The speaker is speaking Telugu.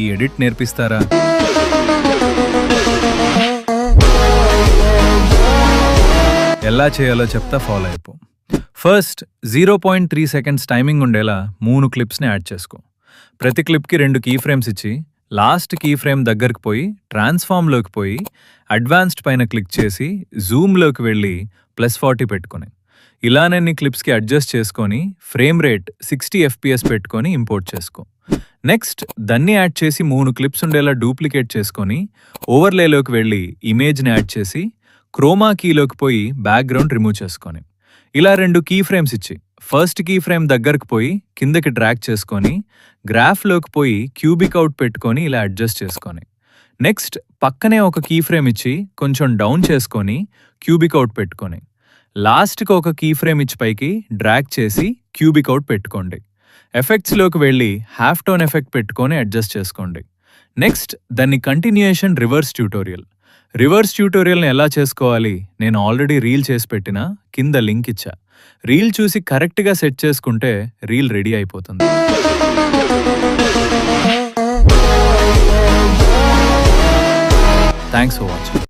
ఈ ఎడిట్ నేర్పిస్తారా? ఎలా చేయాలో చెప్తా, ఫాలో అయిపో. ఫస్ట్ 0.3 సెకండ్స్ టైమింగ్ ఉండేలా 3 క్లిప్స్ని యాడ్ చేసుకో. ప్రతి క్లిప్కి 2 కీ ఫ్రేమ్స్ ఇచ్చి లాస్ట్ కీ ఫ్రేమ్ దగ్గరకు పోయి ట్రాన్స్ఫార్మ్లోకి పోయి అడ్వాన్స్డ్ పైన క్లిక్ చేసి జూమ్లోకి వెళ్ళి +40 పెట్టుకొని ఇలానన్ని క్లిప్స్కి అడ్జస్ట్ చేసుకొని ఫ్రేమ్ రేట్ 60 FPS పెట్టుకొని ఇంపోర్ట్ చేసుకో. నెక్స్ట్ దాన్ని యాడ్ చేసి 3 క్లిప్స్ ఉండేలా డూప్లికేట్ చేసుకొని ఓవర్లేలోకి వెళ్ళి ఇమేజ్ని యాడ్ చేసి క్రోమా కీలోకి పోయి బ్యాక్గ్రౌండ్ రిమూవ్ చేసుకొని ఇలా 2 కీ ఫ్రేమ్స్ ఇచ్చి ఫస్ట్ కీ ఫ్రేమ్ దగ్గరకు పోయి కిందకి డ్రాగ్ చేసుకొని గ్రాఫ్లోకి పోయి క్యూబిక్ అవుట్ పెట్టుకొని ఇలా అడ్జస్ట్ చేసుకొని నెక్స్ట్ పక్కనే ఒక కీ ఫ్రేమ్ ఇచ్చి కొంచెం డౌన్ చేసుకొని క్యూబిక్ అవుట్ పెట్టుకొని లాస్ట్కి ఒక కీ ఫ్రేమ్ ఇచ్చి పైకి డ్రాగ్ చేసి క్యూబిక్ అవుట్ పెట్టుకోండి. ఎఫెక్ట్స్లోకి వెళ్ళి హాఫ్ టోన్ ఎఫెక్ట్ పెట్టుకొని అడ్జస్ట్ చేసుకోండి. నెక్స్ట్ దాన్ని కంటిన్యూయేషన్ రివర్స్ ట్యూటోరియల్ని ఎలా చేసుకోవాలి నేను ఆల్రెడీ రీల్ చేసి పెట్టిన కింద లింక్ ఇచ్చా. రీల్ చూసి కరెక్ట్గా సెట్ చేసుకుంటే రీల్ రెడీ అయిపోతుంది. Thanks for watching.